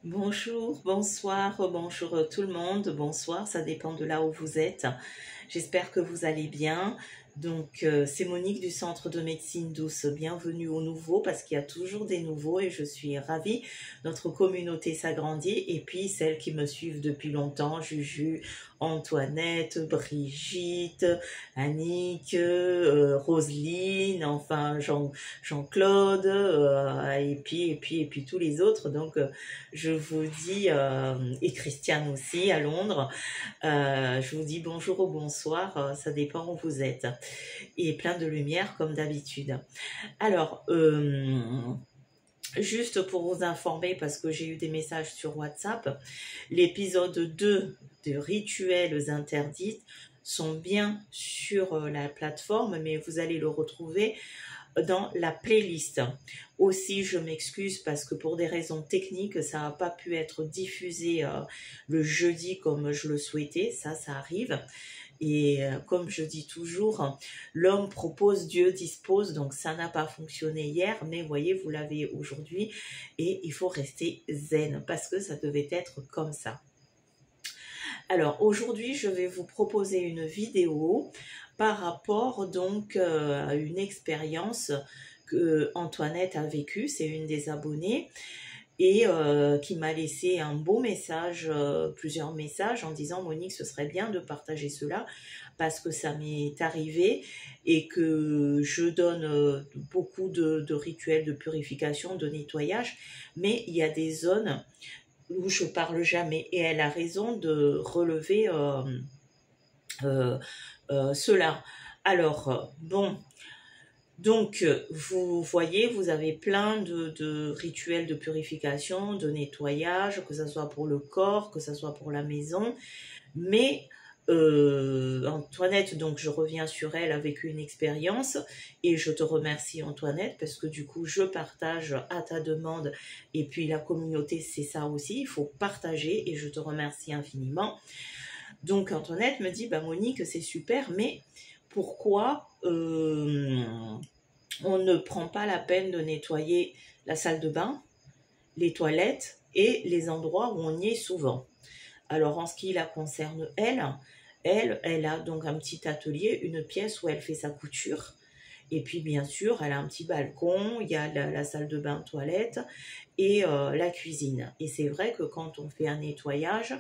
Bonjour, bonsoir, bonjour tout le monde, bonsoir, ça dépend de là où vous êtes. J'espère que vous allez bien. Donc, c'est Monique du Centre de médecine douce. Bienvenue aux nouveaux parce qu'il y a toujours des nouveaux et je suis ravie. Notre communauté s'agrandit et puis celles qui me suivent depuis longtemps, Juju, Antoinette, Brigitte, Annick, Roselyne, enfin Jean-Claude, et puis tous les autres. Donc, je vous dis, et Christiane aussi à Londres. Je vous dis bonjour ou bonsoir, ça dépend où vous êtes. Et plein de lumière comme d'habitude. Alors, juste pour vous informer, parce que j'ai eu des messages sur WhatsApp, l'épisode 2 de Rituels interdits sont bien sur la plateforme, mais vous allez le retrouver dans la playlist. Aussi, je m'excuse parce que pour des raisons techniques, ça n'a pas pu être diffusé le jeudi comme je le souhaitais. Ça arrive. Et comme je dis toujours, l'homme propose, Dieu dispose. Donc ça n'a pas fonctionné hier, mais voyez, vous l'avez aujourd'hui. Et il faut rester zen parce que ça devait être comme ça. Alors aujourd'hui, je vais vous proposer une vidéo par rapport donc à une expérience que Antoinette a vécue. C'est une des abonnées et qui m'a laissé un beau message, plusieurs messages en disant Monique, ce serait bien de partager cela parce que ça m'est arrivé et que je donne beaucoup de rituels de purification, de nettoyage, mais il y a des zones où je parle jamais et elle a raison de relever cela. Alors, bon, donc vous voyez, vous avez plein de rituels de purification, de nettoyage, que ce soit pour le corps, que ce soit pour la maison, mais Antoinette, donc je reviens sur elle avec une expérience et je te remercie Antoinette parce que du coup je partage à ta demande et puis la communauté c'est ça aussi, il faut partager et je te remercie infiniment. Donc Antoinette me dit, bah Monique c'est super, mais pourquoi on ne prend pas la peine de nettoyer la salle de bain, les toilettes et les endroits où on y est souvent? Alors en ce qui la concerne elle a donc un petit atelier, une pièce où elle fait sa couture. Et puis bien sûr, elle a un petit balcon, il y a la salle de bain, toilette et la cuisine. Et c'est vrai que quand on fait un nettoyage,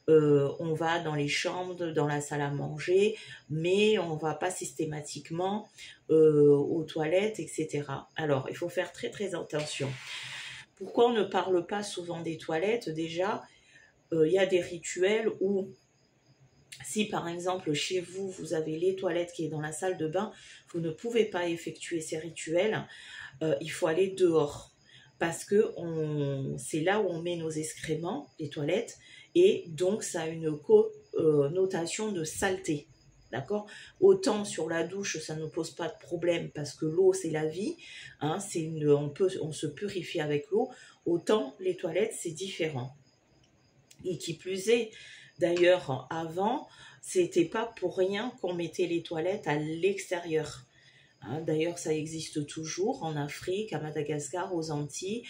on va dans les chambres, dans la salle à manger, mais on ne va pas systématiquement aux toilettes, etc. Alors, il faut faire très très attention. Pourquoi on ne parle pas souvent des toilettes? Déjà, il y a des rituels où, si par exemple chez vous, vous avez les toilettes qui est dans la salle de bain, vous ne pouvez pas effectuer ces rituels, il faut aller dehors. Parce que c'est là où on met nos excréments, les toilettes, et donc ça a une connotation de saleté. D'accord? Autant sur la douche, ça ne pose pas de problème parce que l'eau, c'est la vie. Hein, on se purifie avec l'eau. Autant les toilettes, c'est différent. Et qui plus est, d'ailleurs, avant, c'était pas pour rien qu'on mettait les toilettes à l'extérieur. Hein, d'ailleurs, ça existe toujours en Afrique, à Madagascar, aux Antilles,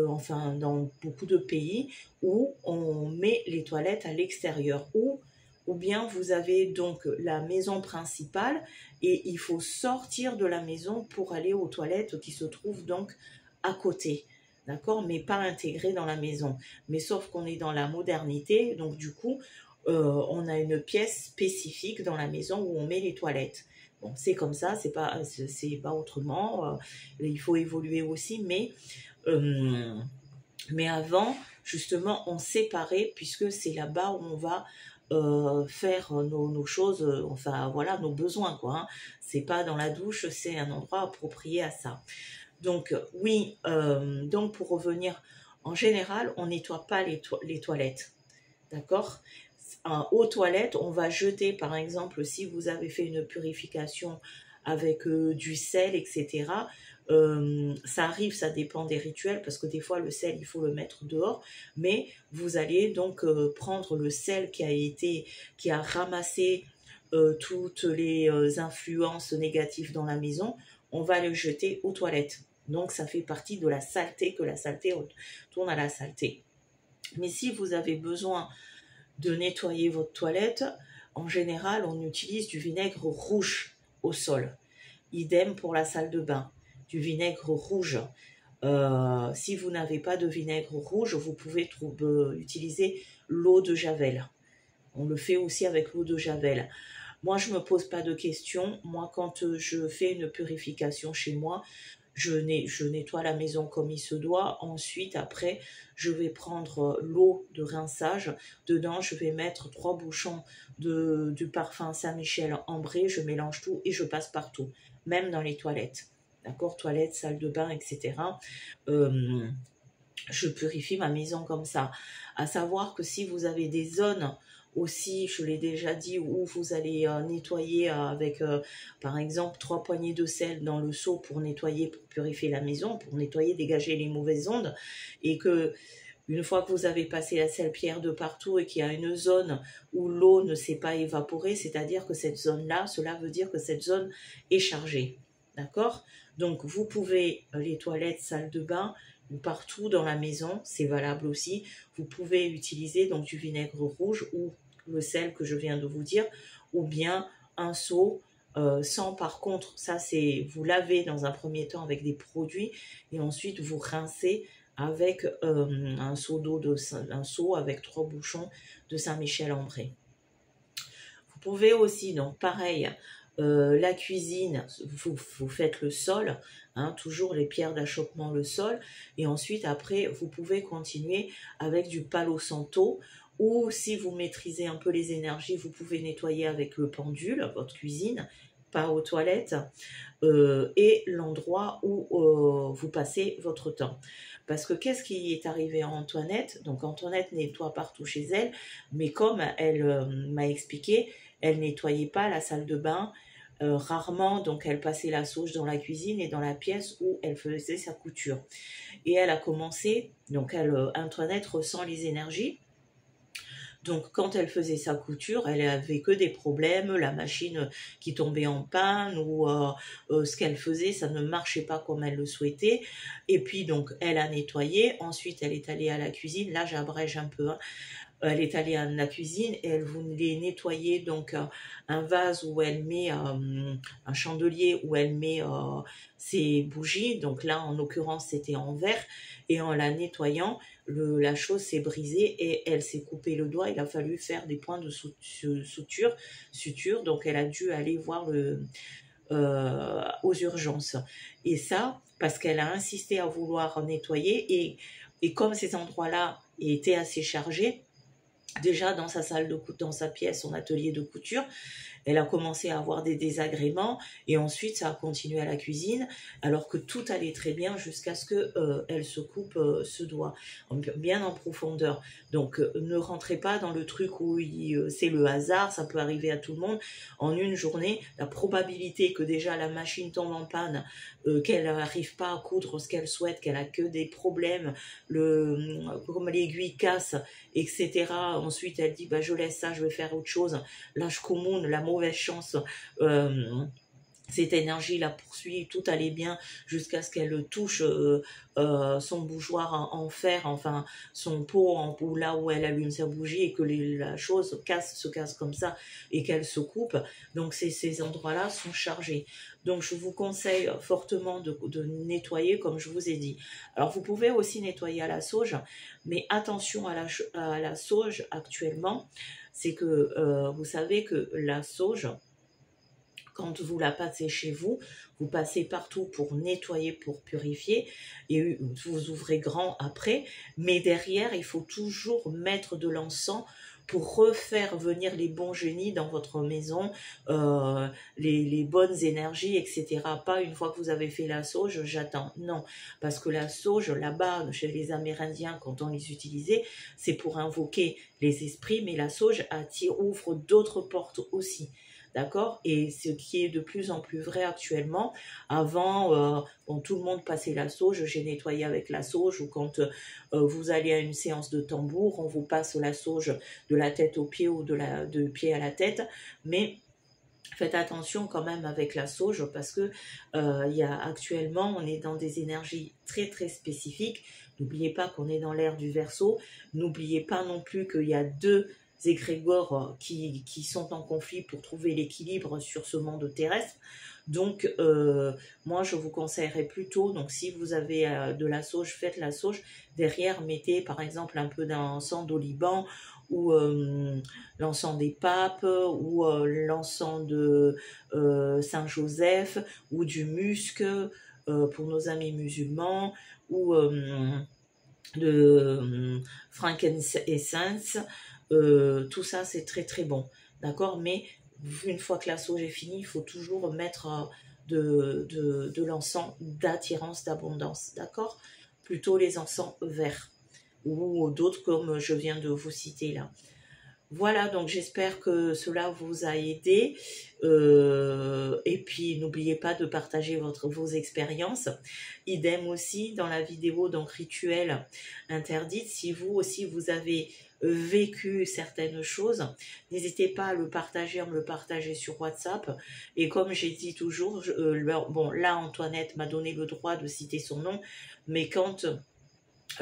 enfin dans beaucoup de pays où on met les toilettes à l'extérieur. Ou bien vous avez donc la maison principale et il faut sortir de la maison pour aller aux toilettes qui se trouvent donc à côté. D'accord, mais pas intégrées dans la maison. Mais sauf qu'on est dans la modernité, donc du coup, on a une pièce spécifique dans la maison où on met les toilettes. Bon, c'est comme ça, c'est pas autrement. Il faut évoluer aussi, mais avant, justement, on séparait puisque c'est là-bas où on va faire nos choses, enfin voilà, nos besoins, quoi. Hein. C'est pas dans la douche, c'est un endroit approprié à ça. Donc oui, donc pour revenir, en général, on nettoie pas les toilettes, d'accord? Aux toilettes, on va jeter, par exemple, si vous avez fait une purification avec du sel, etc. Ça arrive, ça dépend des rituels, parce que des fois, le sel, il faut le mettre dehors, mais vous allez donc prendre le sel qui a ramassé toutes les influences négatives dans la maison, on va le jeter aux toilettes. Donc, ça fait partie de la saleté, que la saleté tourne à la saleté. Mais si vous avez besoin de nettoyer votre toilette, en général, on utilise du vinaigre rouge au sol. Idem pour la salle de bain, du vinaigre rouge. Si vous n'avez pas de vinaigre rouge, vous pouvez utiliser l'eau de Javel. On le fait aussi avec l'eau de Javel. Moi, je ne me pose pas de questions. Moi, quand je fais une purification chez moi, je nettoie la maison comme il se doit. Ensuite, après, je vais prendre l'eau de rinçage. Dedans, je vais mettre 3 bouchons du parfum Saint-Michel ambré. Je mélange tout et je passe partout, même dans les toilettes. D'accord, toilettes, salle de bain, etc. Je purifie ma maison comme ça. À savoir que si vous avez des zones aussi, je l'ai déjà dit, où vous allez nettoyer avec, par exemple, 3 poignées de sel dans le seau pour nettoyer, pour purifier la maison, pour nettoyer, dégager les mauvaises ondes, et que une fois que vous avez passé la sel-pierre de partout et qu'il y a une zone où l'eau ne s'est pas évaporée, c'est-à-dire que cette zone-là, cela veut dire que cette zone est chargée. D'accord? Donc, vous pouvez, les toilettes, salle de bain, ou partout dans la maison, c'est valable aussi. Vous pouvez utiliser donc du vinaigre rouge ou le sel que je viens de vous dire, ou bien un seau sans, par contre, ça c'est, vous lavez dans un premier temps avec des produits et ensuite vous rincez avec un seau d'eau, un seau avec 3 bouchons de Saint-Michel ambré. Vous pouvez aussi, donc pareil, la cuisine, vous faites le sol, hein, toujours les pierres d'achoppement, le sol, et ensuite après vous pouvez continuer avec du Palo Santo, ou si vous maîtrisez un peu les énergies, vous pouvez nettoyer avec le pendule, votre cuisine, pas aux toilettes, et l'endroit où vous passez votre temps. Parce que qu'est-ce qui est arrivé à Antoinette? Donc Antoinette nettoie partout chez elle, mais comme elle m'a expliqué, elle nettoyait pas la salle de bain, rarement, donc elle passait la sauge dans la cuisine et dans la pièce où elle faisait sa couture. Et elle a commencé, donc Antoinette ressent les énergies. Donc, quand elle faisait sa couture, elle avait que des problèmes, la machine qui tombait en panne ou ce qu'elle faisait, ça ne marchait pas comme elle le souhaitait. Et puis, donc, elle a nettoyé. Ensuite, elle est allée à la cuisine. Là, j'abrège un peu, hein. Elle est allée à la cuisine et elle voulait nettoyer donc un vase où elle met un chandelier où elle met ses bougies. Donc là, en l'occurrence, c'était en verre. Et en la nettoyant, la chose s'est brisée et elle s'est coupé le doigt. Il a fallu faire des points de suture. Donc elle a dû aller voir aux urgences. Et ça, parce qu'elle a insisté à vouloir nettoyer et comme ces endroits-là étaient assez chargés, déjà dans sa dans sa pièce, son atelier de couture, elle a commencé à avoir des désagréments et ensuite ça a continué à la cuisine alors que tout allait très bien jusqu'à ce que elle se coupe ce doigt bien en profondeur. Donc ne rentrez pas dans le truc où c'est le hasard, ça peut arriver à tout le monde. En une journée, la probabilité que déjà la machine tombe en panne, qu'elle n'arrive pas à coudre ce qu'elle souhaite, qu'elle a que des problèmes, comme l'aiguille casse, etc. Ensuite elle dit bah, je laisse ça, je vais faire autre chose. L'âge commun, la mauvaise chance, cette énergie la poursuit, tout allait bien jusqu'à ce qu'elle touche son bougeoir en fer, enfin son pot ou là où elle allume sa bougie et que la chose se casse comme ça et qu'elle se coupe. Donc ces endroits-là sont chargés. Donc je vous conseille fortement de nettoyer comme je vous ai dit. Alors vous pouvez aussi nettoyer à la sauge, mais attention à la sauge actuellement, c'est que vous savez que la sauge, quand vous la passez chez vous, vous passez partout pour nettoyer, pour purifier, et vous ouvrez grand après, mais derrière, il faut toujours mettre de l'encens pour refaire venir les bons génies dans votre maison, les bonnes énergies, etc. Pas une fois que vous avez fait la sauge, j'attends. Non, parce que la sauge, là-bas, chez les Amérindiens, quand on les utilisait, c'est pour invoquer les esprits, mais la sauge ouvre d'autres portes aussi. D'accord? Et ce qui est de plus en plus vrai actuellement. Avant, bon, tout le monde passait la sauge, j'ai nettoyé avec la sauge, ou quand vous allez à une séance de tambour, on vous passe la sauge de la tête aux pieds ou de pied à la tête. Mais faites attention quand même avec la sauge parce que actuellement, on est dans des énergies très très spécifiques N'oubliez pas qu'on est dans l'ère du Verseau. N'oubliez pas non plus qu'il y a deux égrégores qui sont en conflit pour trouver l'équilibre sur ce monde terrestre. Donc, moi, je vous conseillerais plutôt, donc si vous avez de la sauge, faites la sauge. Derrière, mettez par exemple un peu d'encens d'oliban ou l'encens des papes ou l'encens de Saint-Joseph ou du musc pour nos amis musulmans ou de frankincense. Tout ça, c'est très très bon. D'accord? Mais une fois que la sauge est finie, il faut toujours mettre de l'encens d'attirance, d'abondance. D'accord? Plutôt les encens verts ou d'autres comme je viens de vous citer là. Voilà, donc j'espère que cela vous a aidé. Et puis, n'oubliez pas de partager vos expériences. Idem aussi dans la vidéo, donc rituel interdite. Si vous aussi, vous avez vécu certaines choses, n'hésitez pas à me le partager sur WhatsApp. Et comme j'ai dit toujours, bon, là, Antoinette m'a donné le droit de citer son nom, mais quand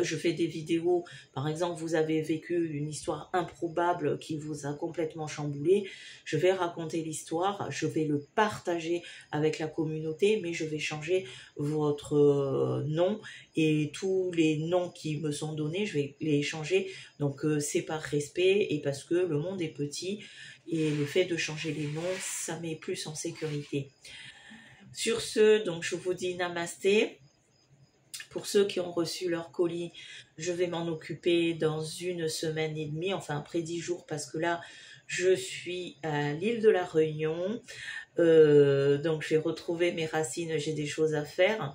je fais des vidéos, par exemple, vous avez vécu une histoire improbable qui vous a complètement chamboulé, je vais raconter l'histoire, je vais le partager avec la communauté, mais je vais changer votre nom et tous les noms qui me sont donnés, je vais les changer. Donc, c'est par respect et parce que le monde est petit et le fait de changer les noms, ça met plus en sécurité. Sur ce, donc, je vous dis namasté. Pour ceux qui ont reçu leur colis, je vais m'en occuper dans 1 semaine et demie, enfin après 10 jours, parce que là, je suis à l'île de la Réunion. Donc, je vais retrouver mes racines, j'ai des choses à faire.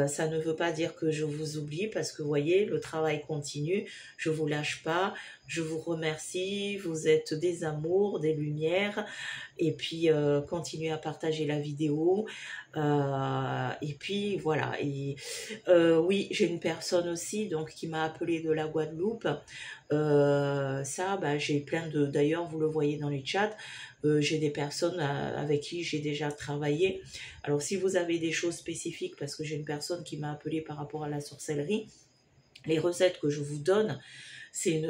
Ça ne veut pas dire que je vous oublie, parce que vous voyez, le travail continue, je ne vous lâche pas. Je vous remercie, vous êtes des amours, des lumières. Et puis, continuez à partager la vidéo. Et puis, voilà. Et oui, j'ai une personne aussi donc qui m'a appelé de la Guadeloupe. J'ai plein de... D'ailleurs, vous le voyez dans les chats, j'ai des personnes avec qui j'ai déjà travaillé. Alors, si vous avez des choses spécifiques, parce que j'ai une personne qui m'a appelé par rapport à la sorcellerie, les recettes que je vous donne, c'est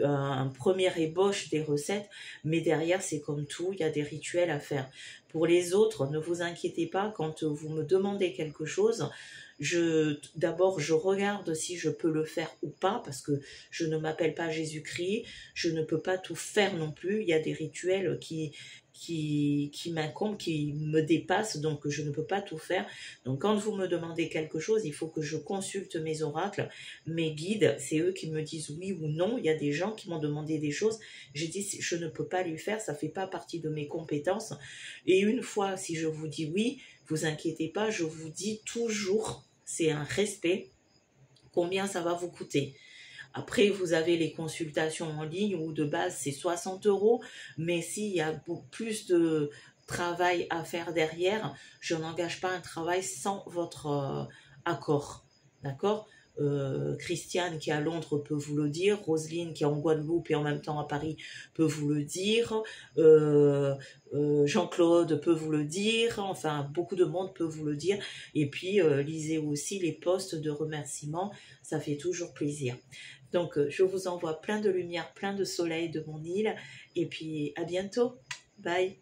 un premier ébauche des recettes, mais derrière, c'est comme tout, il y a des rituels à faire. Pour les autres, ne vous inquiétez pas, quand vous me demandez quelque chose, d'abord, je regarde si je peux le faire ou pas, parce que je ne m'appelle pas Jésus-Christ, je ne peux pas tout faire non plus. Il y a des rituels qui m'incombent, qui me dépassent, donc je ne peux pas tout faire. Donc quand vous me demandez quelque chose, il faut que je consulte mes oracles, mes guides, c'est eux qui me disent oui ou non. Il y a des gens qui m'ont demandé des choses, j'ai dit je ne peux pas les faire, ça ne fait pas partie de mes compétences. Et une fois, si je vous dis oui, vous inquiétez pas, je vous dis toujours, c'est un respect, combien ça va vous coûter. Après, vous avez les consultations en ligne où de base c'est 60 €, mais s'il y a plus de travail à faire derrière, je n'engage pas un travail sans votre accord. D'accord? Christiane qui est à Londres peut vous le dire, Roselyne qui est en Guadeloupe et en même temps à Paris peut vous le dire, Jean-Claude peut vous le dire, enfin beaucoup de monde peut vous le dire, et puis lisez aussi les posts de remerciements, ça fait toujours plaisir. Donc je vous envoie plein de lumière, plein de soleil de mon île, et puis à bientôt, bye.